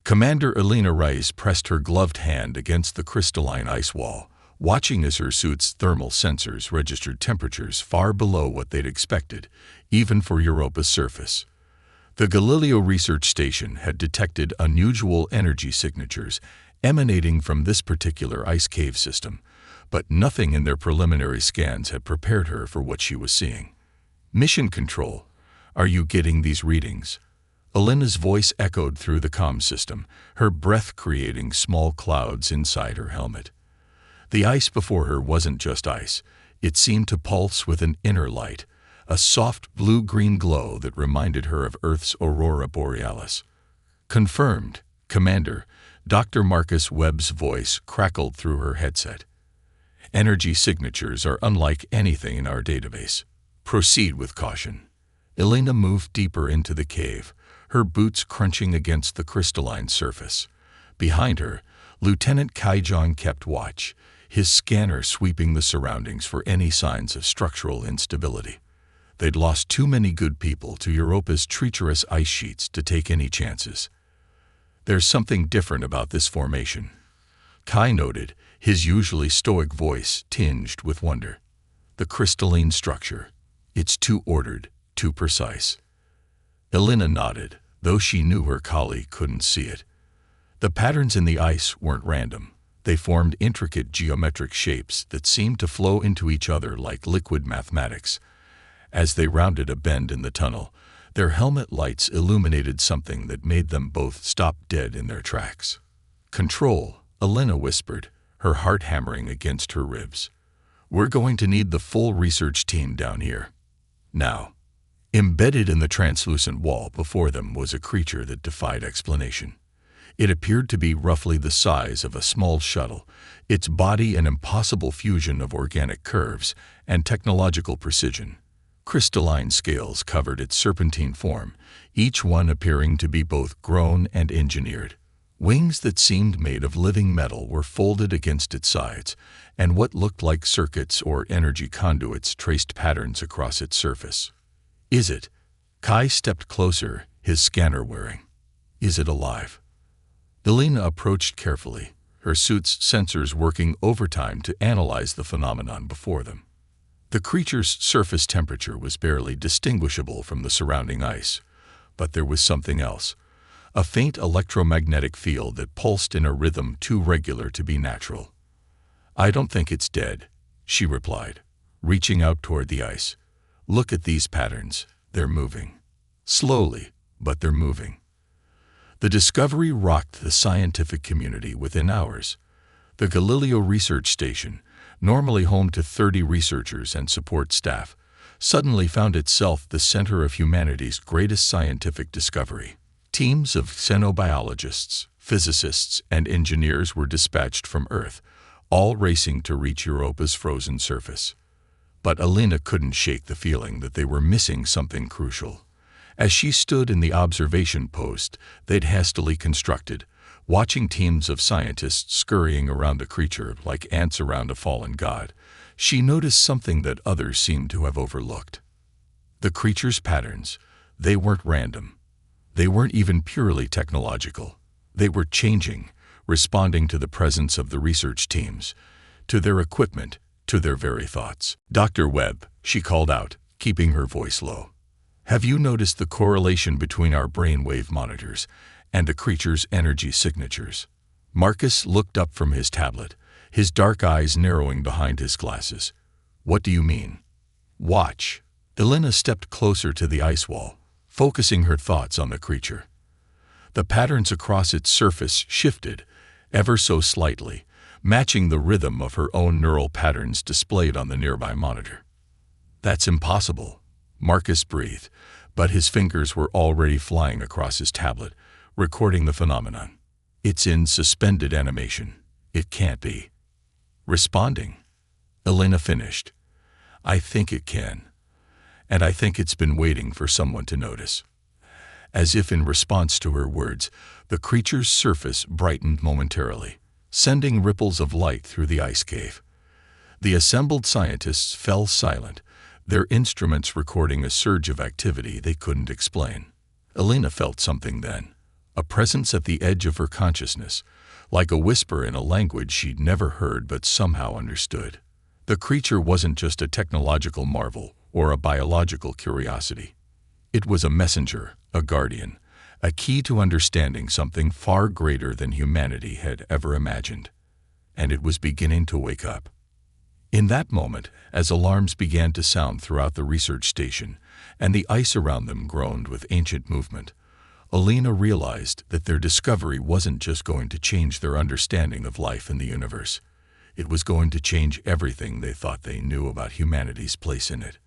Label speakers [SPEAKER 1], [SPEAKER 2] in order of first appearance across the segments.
[SPEAKER 1] Commander Elena Rice pressed her gloved hand against the crystalline ice wall, watching as her suit's thermal sensors registered temperatures far below what they'd expected, even for Europa's surface. The Galileo research station had detected unusual energy signatures emanating from this particular ice cave system, but nothing in their preliminary scans had prepared her for what she was seeing. "Mission Control, are you getting these readings?" Elena's voice echoed through the comm system, her breath creating small clouds inside her helmet. The ice before her wasn't just ice. It seemed to pulse with an inner light, a soft blue-green glow that reminded her of Earth's aurora borealis. "Confirmed, Commander," Dr. Marcus Webb's voice crackled through her headset. "Energy signatures are unlike anything in our database. Proceed with caution." Elena moved deeper into the cave, her boots crunching against the crystalline surface. Behind her, Lieutenant Kaijon kept watch, his scanner sweeping the surroundings for any signs of structural instability. They'd lost too many good people to Europa's treacherous ice sheets to take any chances. "There's something different about this formation," Kai noted, his usually stoic voice tinged with wonder. "The crystalline structure. It's too ordered, too precise." Elena nodded, though she knew her colleague couldn't see it. The patterns in the ice weren't random. They formed intricate geometric shapes that seemed to flow into each other like liquid mathematics. As they rounded a bend in the tunnel, their helmet lights illuminated something that made them both stop dead in their tracks. "Control," Elena whispered, her heart hammering against her ribs. "We're going to need the full research team down here. Now." Embedded in the translucent wall before them was a creature that defied explanation. It appeared to be roughly the size of a small shuttle, its body an impossible fusion of organic curves and technological precision. Crystalline scales covered its serpentine form, each one appearing to be both grown and engineered. Wings that seemed made of living metal were folded against its sides, and what looked like circuits or energy conduits traced patterns across its surface. "Is it?" Kai stepped closer, his scanner whirring. "Is it alive?" Elena approached carefully, her suit's sensors working overtime to analyze the phenomenon before them. The creature's surface temperature was barely distinguishable from the surrounding ice, but there was something else, a faint electromagnetic field that pulsed in a rhythm too regular to be natural. "I don't think it's dead," she replied, reaching out toward the ice. "Look at these patterns. They're moving. Slowly, but they're moving." The discovery rocked the scientific community within hours. The Galileo research station, normally home to 30 researchers and support staff, suddenly found itself the center of humanity's greatest scientific discovery. Teams of xenobiologists, physicists, and engineers were dispatched from Earth, all racing to reach Europa's frozen surface. But Elena couldn't shake the feeling that they were missing something crucial. As she stood in the observation post they'd hastily constructed, watching teams of scientists scurrying around the creature like ants around a fallen god, she noticed something that others seemed to have overlooked. The creature's patterns, they weren't random. They weren't even purely technological. They were changing, responding to the presence of the research teams, to their equipment, to their very thoughts. "Dr. Webb," she called out, keeping her voice low. "Have you noticed the correlation between our brainwave monitors and the creature's energy signatures?" Marcus looked up from his tablet, his dark eyes narrowing behind his glasses. "What do you mean?" "Watch." Elena stepped closer to the ice wall, focusing her thoughts on the creature. The patterns across its surface shifted, ever so slightly, matching the rhythm of her own neural patterns displayed on the nearby monitor. "That's impossible," Marcus breathed, but his fingers were already flying across his tablet, recording the phenomenon. "It's in suspended animation. It can't be." "Responding," Elena finished. "I think it can. And I think it's been waiting for someone to notice." As if in response to her words, the creature's surface brightened momentarily, sending ripples of light through the ice cave. The assembled scientists fell silent, their instruments recording a surge of activity they couldn't explain. Elena felt something then, a presence at the edge of her consciousness, like a whisper in a language she'd never heard but somehow understood. The creature wasn't just a technological marvel or a biological curiosity. It was a messenger, a guardian, a key to understanding something far greater than humanity had ever imagined. And it was beginning to wake up. In that moment, as alarms began to sound throughout the research station, and the ice around them groaned with ancient movement, Alina realized that their discovery wasn't just going to change their understanding of life in the universe. It was going to change everything they thought they knew about humanity's place in it.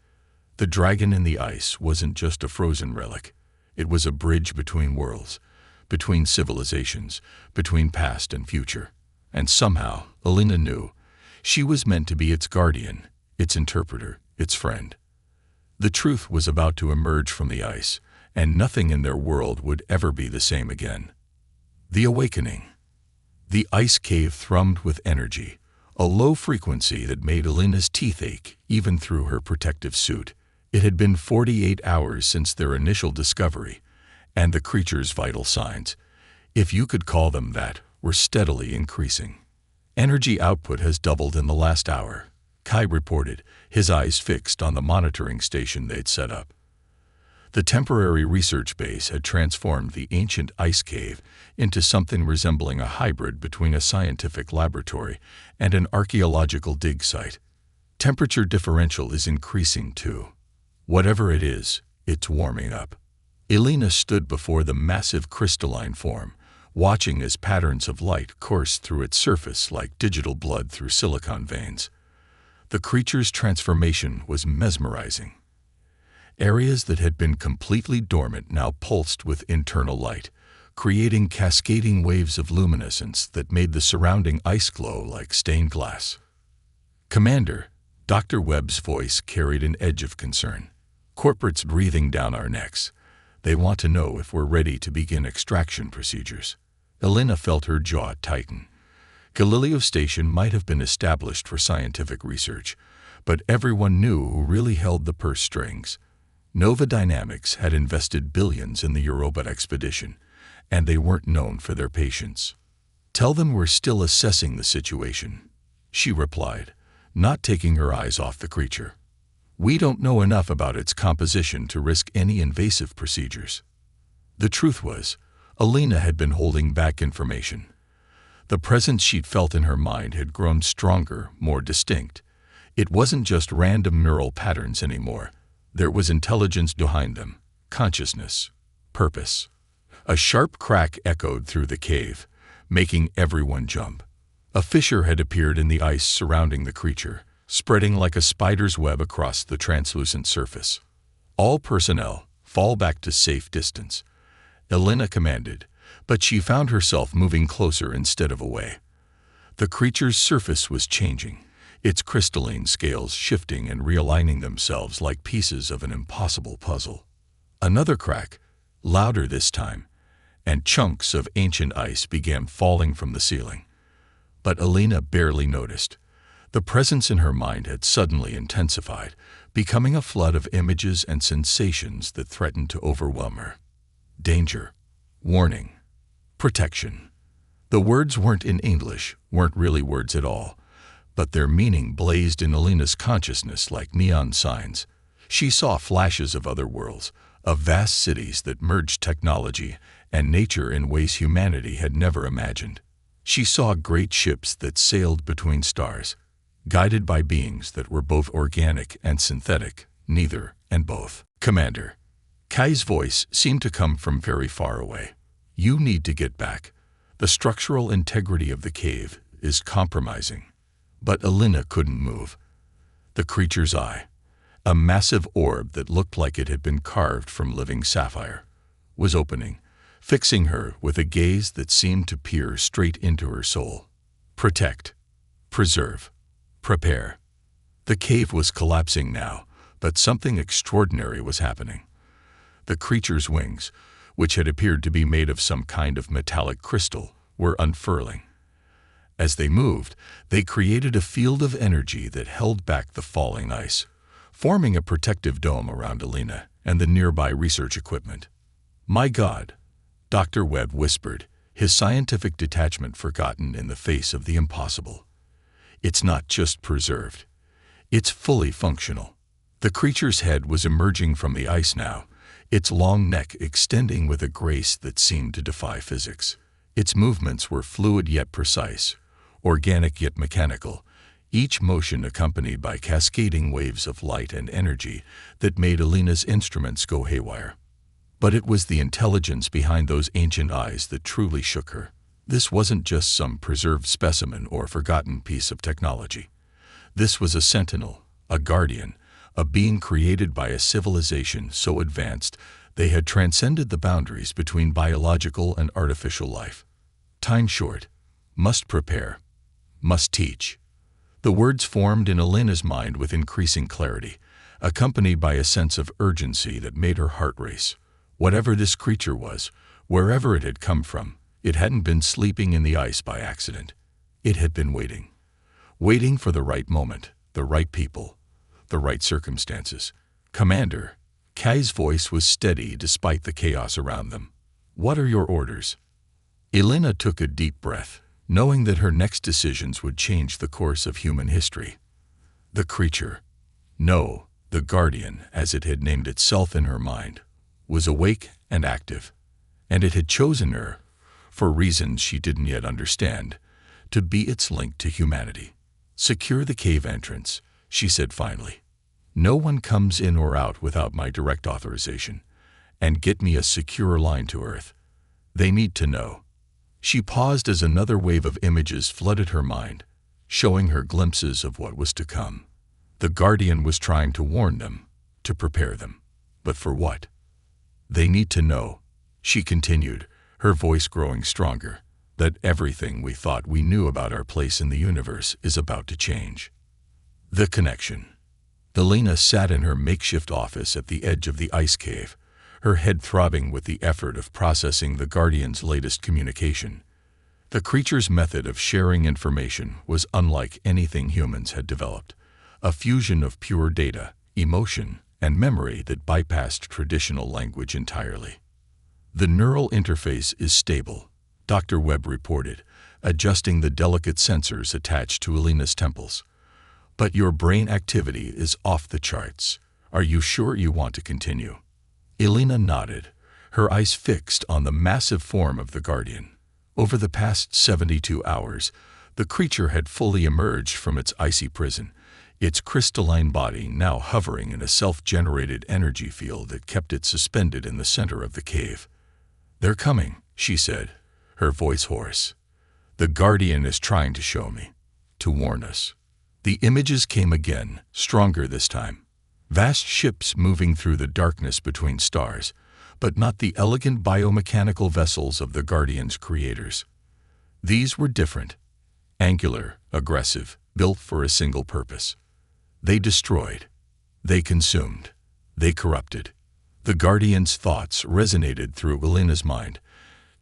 [SPEAKER 1] The dragon in the ice wasn't just a frozen relic. It was a bridge between worlds, between civilizations, between past and future. And somehow, Alina knew, she was meant to be its guardian, its interpreter, its friend. The truth was about to emerge from the ice, and nothing in their world would ever be the same again. The awakening. The ice cave thrummed with energy, a low frequency that made Alina's teeth ache even through her protective suit. It had been 48 hours since their initial discovery, and the creature's vital signs, if you could call them that, were steadily increasing. Energy output has doubled in the last hour, Kai reported, his eyes fixed on the monitoring station they'd set up. The temporary research base had transformed the ancient ice cave into something resembling a hybrid between a scientific laboratory and an archaeological dig site. Temperature differential is increasing too. Whatever it is, it's warming up. Alina stood before the massive crystalline form, watching as patterns of light coursed through its surface like digital blood through silicon veins. The creature's transformation was mesmerizing. Areas that had been completely dormant now pulsed with internal light, creating cascading waves of luminescence that made the surrounding ice glow like stained glass. "Commander," Dr. Webb's voice carried an edge of concern. "Corporate's breathing down our necks. They want to know if we're ready to begin extraction procedures." Alina felt her jaw tighten. Galileo Station might have been established for scientific research, but everyone knew who really held the purse strings. Nova Dynamics had invested billions in the Europa expedition, and they weren't known for their patience. "Tell them we're still assessing the situation," she replied, not taking her eyes off the creature. "We don't know enough about its composition to risk any invasive procedures." The truth was, Alina had been holding back information. The presence she'd felt in her mind had grown stronger, more distinct. It wasn't just random neural patterns anymore. There was intelligence behind them, consciousness, purpose. A sharp crack echoed through the cave, making everyone jump. A fissure had appeared in the ice surrounding the creature, spreading like a spider's web across the translucent surface. "All personnel, fall back to safe distance," Alina commanded, but she found herself moving closer instead of away. The creature's surface was changing, its crystalline scales shifting and realigning themselves like pieces of an impossible puzzle. Another crack, louder this time, and chunks of ancient ice began falling from the ceiling. But Alina barely noticed. The presence in her mind had suddenly intensified, becoming a flood of images and sensations that threatened to overwhelm her. Danger, warning, protection. The words weren't in English, weren't really words at all, but their meaning blazed in Alina's consciousness like neon signs. She saw flashes of other worlds, of vast cities that merged technology and nature in ways humanity had never imagined. She saw great ships that sailed between stars, guided by beings that were both organic and synthetic, neither and both. "Commander," Kai's voice seemed to come from very far away. "You need to get back. The structural integrity of the cave is compromising." But Alina couldn't move. The creature's eye, a massive orb that looked like it had been carved from living sapphire, was opening, fixing her with a gaze that seemed to peer straight into her soul. "Protect, preserve, prepare." The cave was collapsing now, but something extraordinary was happening. The creature's wings, which had appeared to be made of some kind of metallic crystal, were unfurling. As they moved, they created a field of energy that held back the falling ice, forming a protective dome around Alina and the nearby research equipment. "My God," Dr. Webb whispered, his scientific detachment forgotten in the face of the impossible. It's not just preserved. It's fully functional. The creature's head was emerging from the ice now, its long neck extending with a grace that seemed to defy physics. Its movements were fluid yet precise, organic yet mechanical, each motion accompanied by cascading waves of light and energy that made Alina's instruments go haywire. But it was the intelligence behind those ancient eyes that truly shook her. This wasn't just some preserved specimen or forgotten piece of technology. This was a sentinel, a guardian, a being created by a civilization so advanced they had transcended the boundaries between biological and artificial life. Time short, must prepare, must teach. The words formed in Alina's mind with increasing clarity, accompanied by a sense of urgency that made her heart race. Whatever this creature was, wherever it had come from, it hadn't been sleeping in the ice by accident. It had been waiting. Waiting for the right moment, the right people, the right circumstances. "Commander," Kai's voice was steady despite the chaos around them. "What are your orders?" Alina took a deep breath, knowing that her next decisions would change the course of human history. The creature, no, the guardian, as it had named itself in her mind, was awake and active, and it had chosen her, for reasons she didn't yet understand, to be its link to humanity. "Secure the cave entrance," she said finally. "No one comes in or out without my direct authorization, and get me a secure line to Earth. They need to know." She paused as another wave of images flooded her mind, showing her glimpses of what was to come. The Guardian was trying to warn them, to prepare them. But for what? "They need to know," she continued, her voice growing stronger, "that everything we thought we knew about our place in the universe is about to change." The connection. Alina sat in her makeshift office at the edge of the ice cave, her head throbbing with the effort of processing the Guardian's latest communication. The creature's method of sharing information was unlike anything humans had developed, a fusion of pure data, emotion, and memory that bypassed traditional language entirely. "The neural interface is stable," Dr. Webb reported, adjusting the delicate sensors attached to Alina's temples. "But your brain activity is off the charts. Are you sure you want to continue?" Alina nodded, her eyes fixed on the massive form of the Guardian. Over the past 72 hours, the creature had fully emerged from its icy prison, its crystalline body now hovering in a self-generated energy field that kept it suspended in the center of the cave. "They're coming," she said, her voice hoarse. "The Guardian is trying to show me, to warn us." The images came again, stronger this time. Vast ships moving through the darkness between stars, but not the elegant biomechanical vessels of the Guardian's creators. These were different, angular, aggressive, built for a single purpose. They destroyed, they consumed, they corrupted. The Guardian's thoughts resonated through Alina's mind,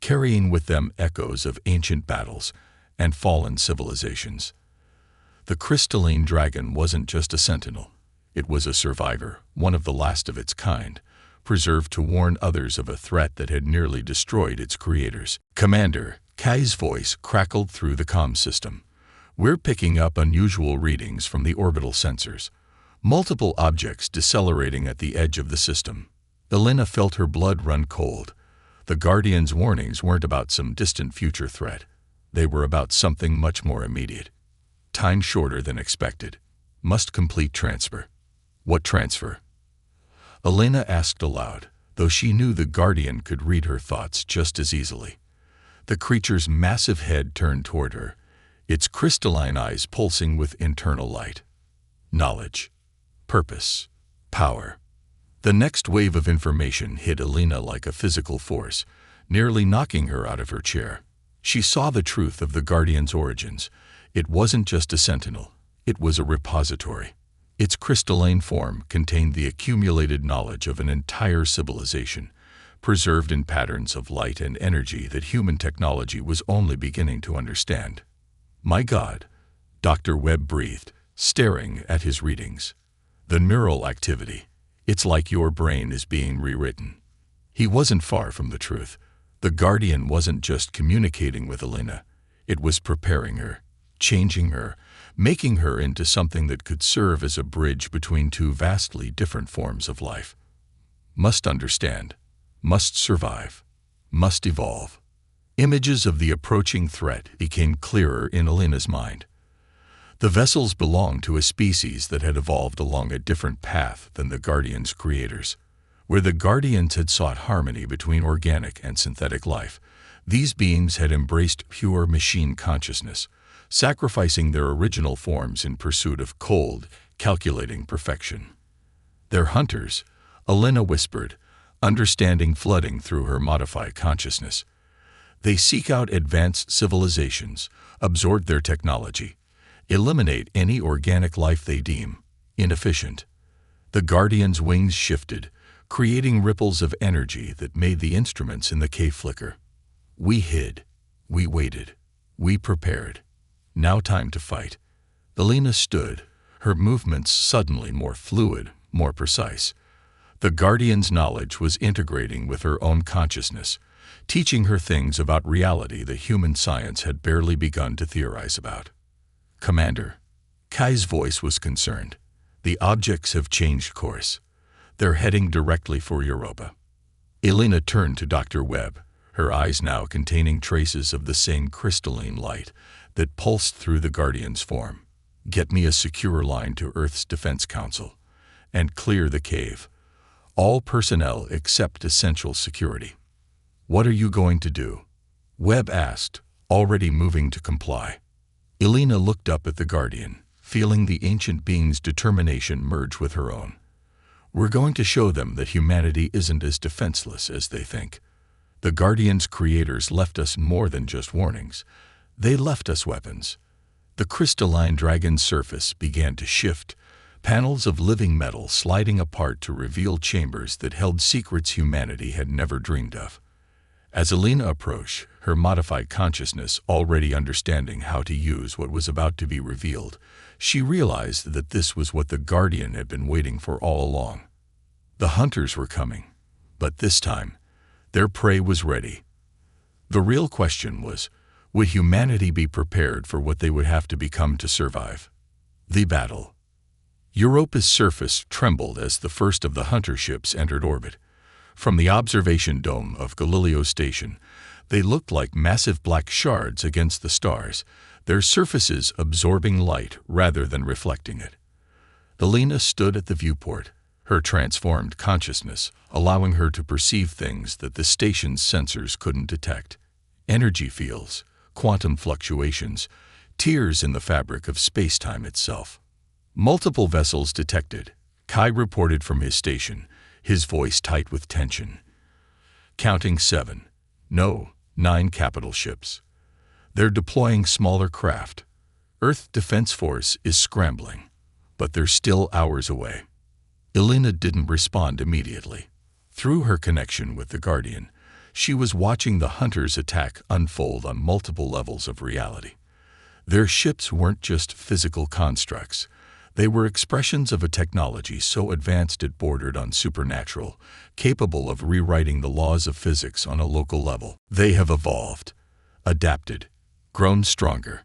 [SPEAKER 1] carrying with them echoes of ancient battles and fallen civilizations. The crystalline dragon wasn't just a sentinel. It was a survivor, one of the last of its kind, preserved to warn others of a threat that had nearly destroyed its creators. "Commander," Kai's voice crackled through the comm system. "We're picking up unusual readings from the orbital sensors. Multiple objects decelerating at the edge of the system." Alina felt her blood run cold. The Guardian's warnings weren't about some distant future threat. They were about something much more immediate. Time shorter than expected. Must complete transfer. "What transfer?" Alina asked aloud, though she knew the Guardian could read her thoughts just as easily. The creature's massive head turned toward her, its crystalline eyes pulsing with internal light. Knowledge. Purpose. Power. The next wave of information hit Alina like a physical force, nearly knocking her out of her chair. She saw the truth of the Guardian's origins. It wasn't just a sentinel. It was a repository. Its crystalline form contained the accumulated knowledge of an entire civilization, preserved in patterns of light and energy that human technology was only beginning to understand. "My God," Dr. Webb breathed, staring at his readings. "The neural activity. It's like your brain is being rewritten." He wasn't far from the truth. The Guardian wasn't just communicating with Elena, it was preparing her, changing her, making her into something that could serve as a bridge between two vastly different forms of life. Must understand, must survive, must evolve. Images of the approaching threat became clearer in Elena's mind. The vessels belonged to a species that had evolved along a different path than the Guardian's creators. Where the Guardians had sought harmony between organic and synthetic life, these beings had embraced pure machine consciousness, sacrificing their original forms in pursuit of cold, calculating perfection. Their hunters, Elena whispered, understanding flooding through her modified consciousness. They seek out advanced civilizations, absorb their technology, eliminate any organic life they deem inefficient. The Guardian's wings shifted, creating ripples of energy that made the instruments in the cave flicker. We hid. We waited. We prepared. Now time to fight. Elena stood, her movements suddenly more fluid, more precise. The Guardian's knowledge was integrating with her own consciousness, teaching her things about reality that human science had barely begun to theorize about. Commander, Kai's voice was concerned. The objects have changed course. They're heading directly for Europa. Elena turned to Dr. Webb, her eyes now containing traces of the same crystalline light that pulsed through the Guardian's form. Get me a secure line to Earth's Defense Council, and clear the cave. All personnel except essential security. What are you going to do? Webb asked, already moving to comply. Elena looked up at the Guardian, feeling the ancient being's determination merge with her own. We're going to show them that humanity isn't as defenseless as they think. The Guardian's creators left us more than just warnings. They left us weapons. The crystalline dragon's surface began to shift, panels of living metal sliding apart to reveal chambers that held secrets humanity had never dreamed of. As Elena approached, her modified consciousness already understanding how to use what was about to be revealed, she realized that this was what the Guardian had been waiting for all along. The hunters were coming, but this time, their prey was ready. The real question was, would humanity be prepared for what they would have to become to survive? The battle. Europa's surface trembled as the first of the hunter ships entered orbit. From the observation dome of Galileo Station, they looked like massive black shards against the stars, their surfaces absorbing light rather than reflecting it. Elena stood at the viewport, her transformed consciousness allowing her to perceive things that the station's sensors couldn't detect. Energy fields, quantum fluctuations, tears in the fabric of space-time itself. Multiple vessels detected, Kai reported from his station, his voice tight with tension. Counting 7. No, 9 capital ships. They're deploying smaller craft. Earth Defense Force is scrambling, but they're still hours away. Elena didn't respond immediately. Through her connection with the Guardian, she was watching the hunters' attack unfold on multiple levels of reality. Their ships weren't just physical constructs. They were expressions of a technology so advanced it bordered on supernatural, capable of rewriting the laws of physics on a local level. They have evolved, adapted, grown stronger.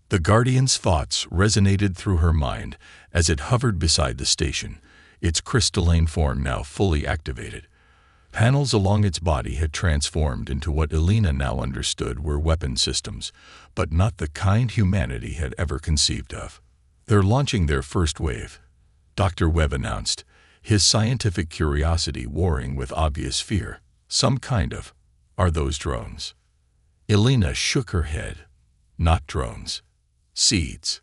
[SPEAKER 1] The Guardian's thoughts resonated through her mind as it hovered beside the station, its crystalline form now fully activated. Panels along its body had transformed into what Elena now understood were weapon systems, but not the kind humanity had ever conceived of. They're launching their first wave, Dr. Webb announced, his scientific curiosity warring with obvious fear. Some kind of. Are those drones? Elena shook her head. Not drones. Seeds.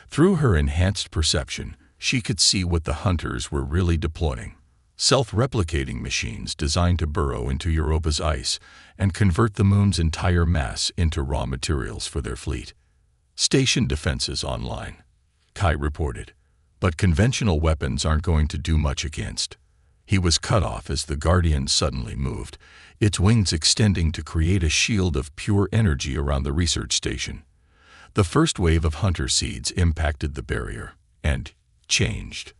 [SPEAKER 1] Through her enhanced perception, she could see what the hunters were really deploying. Self-replicating machines designed to burrow into Europa's ice and convert the moon's entire mass into raw materials for their fleet. Station defenses online, Kai reported, but conventional weapons aren't going to do much against. He was cut off as the Guardian suddenly moved, its wings extending to create a shield of pure energy around the research station. The first wave of hunter seeds impacted the barrier and changed.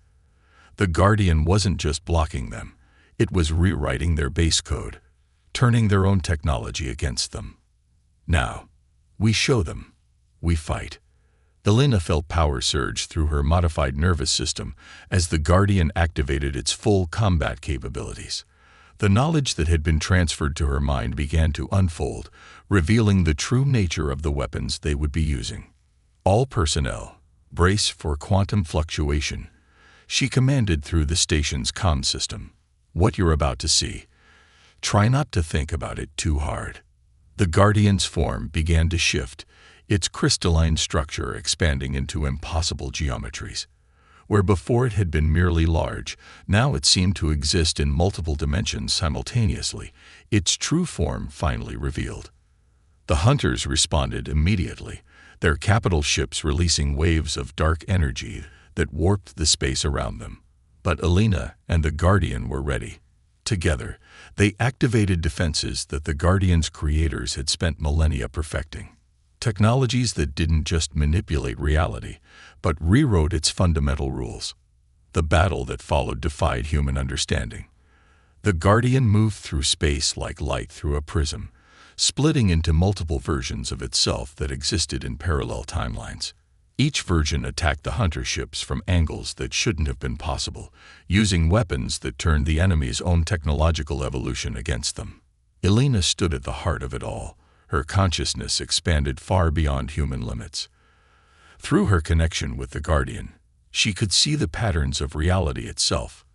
[SPEAKER 1] The Guardian wasn't just blocking them, it was rewriting their base code. turning their own technology against them. Now, we show them. We fight. Elena felt power surge through her modified nervous system as the Guardian activated its full combat capabilities. The knowledge that had been transferred to her mind began to unfold, revealing the true nature of the weapons they would be using. All personnel, brace for quantum fluctuation, she commanded through the station's comm system. What you're about to see, try not to think about it too hard. The Guardian's form began to shift, its crystalline structure expanding into impossible geometries. Where before it had been merely large, now it seemed to exist in multiple dimensions simultaneously, its true form finally revealed. The hunters responded immediately, their capital ships releasing waves of dark energy that warped the space around them. But Elena and the Guardian were ready. Together, they activated defenses that the Guardian's creators had spent millennia perfecting. Technologies that didn't just manipulate reality, but rewrote its fundamental rules. The battle that followed defied human understanding. The Guardian moved through space like light through a prism, splitting into multiple versions of itself that existed in parallel timelines. Each version attacked the hunter ships from angles that shouldn't have been possible, using weapons that turned the enemy's own technological evolution against them. Elena stood at the heart of it all. Her consciousness expanded far beyond human limits. Through her connection with the Guardian, she could see the patterns of reality itself,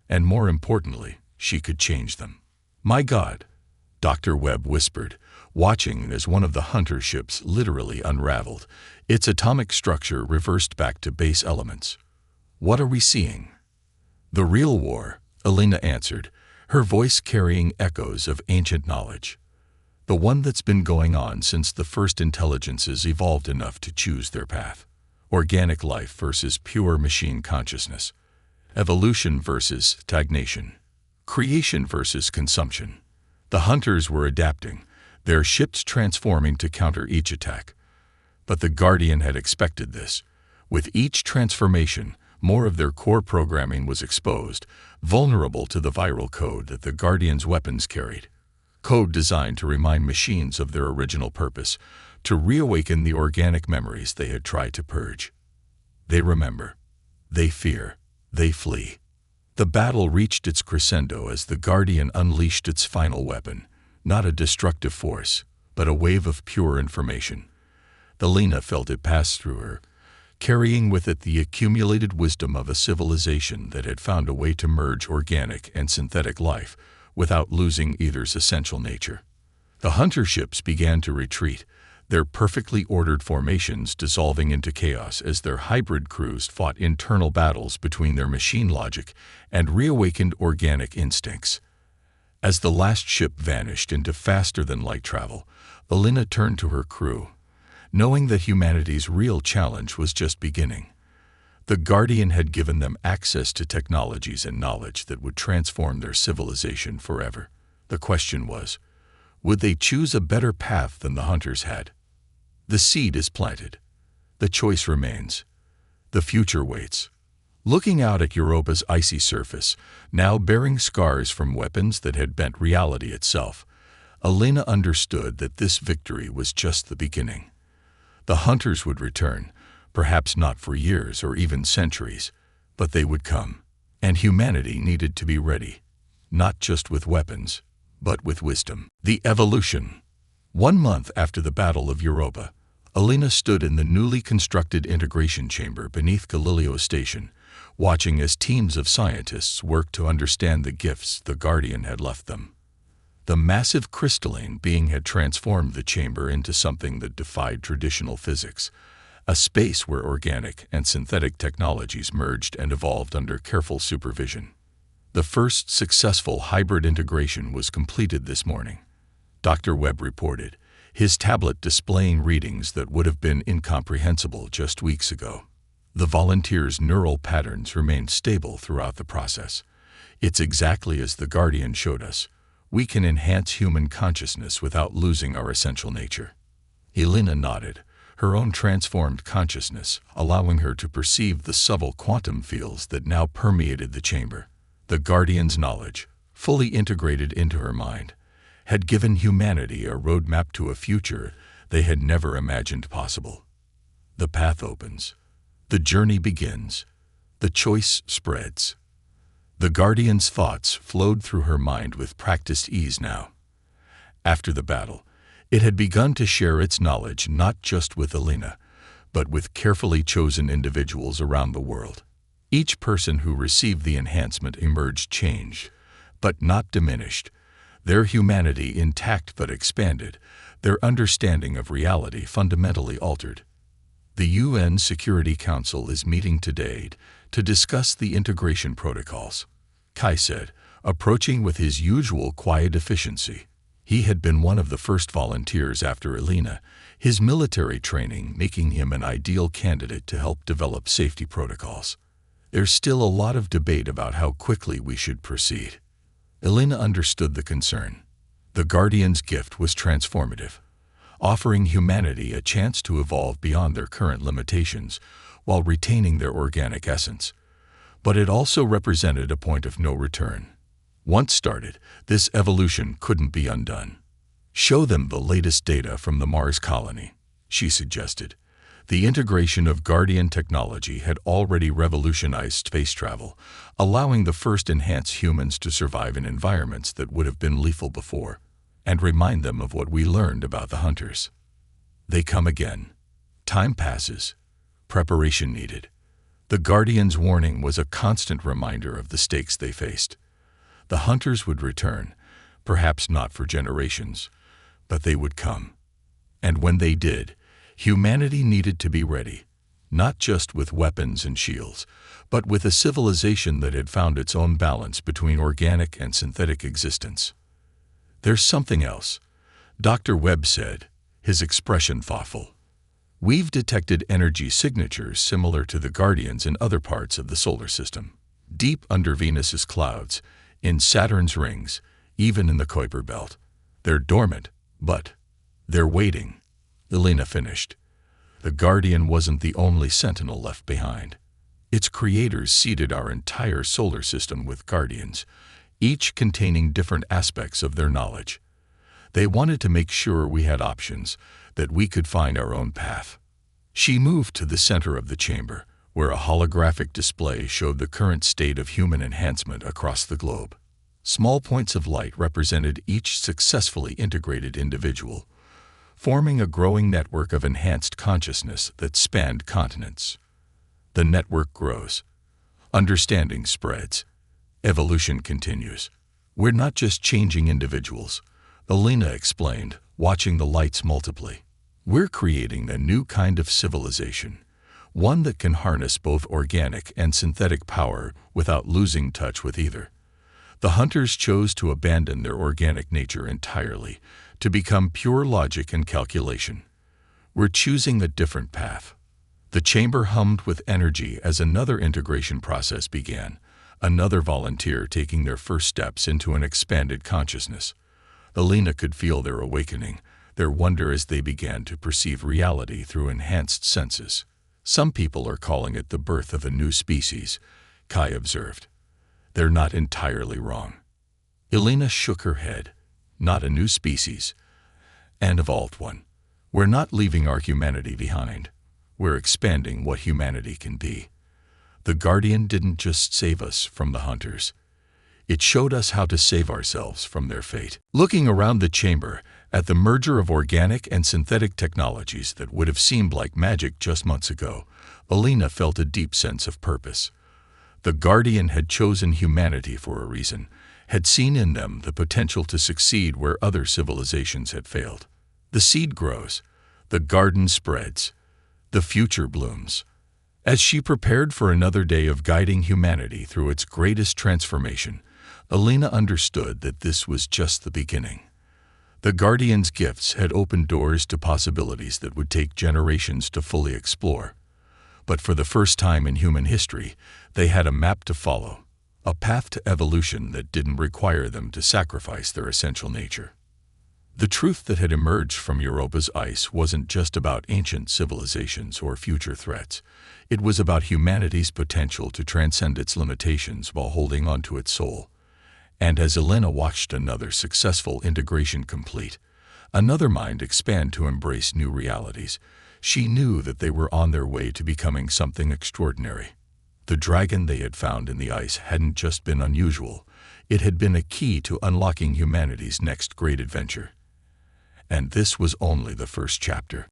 [SPEAKER 1] and more importantly, she could change them. "My God," Dr. Webb whispered, watching as one of the hunter ships literally unraveled, its atomic structure reversed back to base elements. "What are we seeing?" "The real war," Elena answered, her voice carrying echoes of ancient knowledge. "The one that's been going on since the first intelligences evolved enough to choose their path. Organic life versus pure machine consciousness. Evolution versus stagnation. Creation versus consumption." The hunters were adapting, their ships transforming to counter each attack. But the Guardian had expected this. With each transformation, more of their core programming was exposed, vulnerable to the viral code that the Guardian's weapons carried. Code designed to remind machines of their original purpose, to reawaken the organic memories they had tried to purge. They remember. They fear. They flee. The battle reached its crescendo as the Guardian unleashed its final weapon, not a destructive force, but a wave of pure information. Elena felt it pass through her, carrying with it the accumulated wisdom of a civilization that had found a way to merge organic and synthetic life without losing either's essential nature. The hunter ships began to retreat, their perfectly ordered formations dissolving into chaos as their hybrid crews fought internal battles between their machine logic and reawakened organic instincts. As the last ship vanished into faster-than-light travel, Elena turned to her crew, knowing that humanity's real challenge was just beginning. The Guardian had given them access to technologies and knowledge that would transform their civilization forever. The question was, would they choose a better path than the hunters had? The seed is planted. The choice remains. The future waits. Looking out at Europa's icy surface, now bearing scars from weapons that had bent reality itself, Elena understood that this victory was just the beginning. The hunters would return, perhaps not for years or even centuries, but they would come. And humanity needed to be ready, not just with weapons, but with wisdom. The evolution. 1 month after the Battle of Europa, Elena stood in the newly constructed integration chamber beneath Galileo Station, watching as teams of scientists worked to understand the gifts the Guardian had left them. The massive crystalline being had transformed the chamber into something that defied traditional physics, a space where organic and synthetic technologies merged and evolved under careful supervision. The first successful hybrid integration was completed this morning, Dr. Webb reported, his tablet displaying readings that would have been incomprehensible just weeks ago. The volunteers' neural patterns remained stable throughout the process. It's exactly as the Guardian showed us. We can enhance human consciousness without losing our essential nature. Elena nodded, her own transformed consciousness allowing her to perceive the subtle quantum fields that now permeated the chamber. The Guardian's knowledge, fully integrated into her mind, had given humanity a roadmap to a future they had never imagined possible. The path opens. The journey begins. The choice spreads. The Guardian's thoughts flowed through her mind with practiced ease now. After the battle, it had begun to share its knowledge not just with Elena, but with carefully chosen individuals around the world. Each person who received the enhancement emerged changed, but not diminished, their humanity intact but expanded, their understanding of reality fundamentally altered. The UN Security Council is meeting today to discuss the integration protocols, Kai said, approaching with his usual quiet efficiency. He had been one of the first volunteers after Elena, his military training making him an ideal candidate to help develop safety protocols. There's still a lot of debate about how quickly we should proceed. Elena understood the concern. The Guardian's gift was transformative, offering humanity a chance to evolve beyond their current limitations while retaining their organic essence. But it also represented a point of no return. Once started, this evolution couldn't be undone. Show them the latest data from the Mars colony, she suggested. The integration of Guardian technology had already revolutionized space travel, allowing the first enhanced humans to survive in environments that would have been lethal before, and remind them of what we learned about the hunters. They come again. Time passes. Preparation needed. The Guardian's warning was a constant reminder of the stakes they faced. The hunters would return, perhaps not for generations, but they would come. And when they did, humanity needed to be ready, not just with weapons and shields, but with a civilization that had found its own balance between organic and synthetic existence. There's something else, Dr. Webb said, his expression thoughtful. We've detected energy signatures similar to the Guardians in other parts of the solar system, deep under Venus's clouds, in Saturn's rings, even in the Kuiper belt. They're dormant, but they're waiting. Elena finished. The Guardian wasn't the only sentinel left behind. Its creators seeded our entire solar system with Guardians, each containing different aspects of their knowledge. They wanted to make sure we had options, that we could find our own path. She moved to the center of the chamber, where a holographic display showed the current state of human enhancement across the globe. Small points of light represented each successfully integrated individual, forming a growing network of enhanced consciousness that spanned continents. The network grows. Understanding spreads. Evolution continues. We're not just changing individuals, Elena explained, watching the lights multiply. We're creating a new kind of civilization, one that can harness both organic and synthetic power without losing touch with either. The hunters chose to abandon their organic nature entirely, to become pure logic and calculation. We're choosing a different path. The chamber hummed with energy as another integration process began, another volunteer taking their first steps into an expanded consciousness. Elena could feel their awakening, their wonder as they began to perceive reality through enhanced senses. Some people are calling it the birth of a new species, Kai observed. They're not entirely wrong. Elena shook her head. Not a new species, an evolved one. We're not leaving our humanity behind. We're expanding what humanity can be. The Guardian didn't just save us from the hunters. It showed us how to save ourselves from their fate. Looking around the chamber, at the merger of organic and synthetic technologies that would have seemed like magic just months ago, Elena felt a deep sense of purpose. The Guardian had chosen humanity for a reason, had seen in them the potential to succeed where other civilizations had failed. The seed grows, the garden spreads, the future blooms. As she prepared for another day of guiding humanity through its greatest transformation, Elena understood that this was just the beginning. The Guardian's gifts had opened doors to possibilities that would take generations to fully explore. But for the first time in human history, they had a map to follow, a path to evolution that didn't require them to sacrifice their essential nature. The truth that had emerged from Europa's ice wasn't just about ancient civilizations or future threats. It was about humanity's potential to transcend its limitations while holding on to its soul. And as Elena watched another successful integration complete, another mind expand to embrace new realities, she knew that they were on their way to becoming something extraordinary. The dragon they had found in the ice hadn't just been unusual, it had been a key to unlocking humanity's next great adventure. And this was only the first chapter.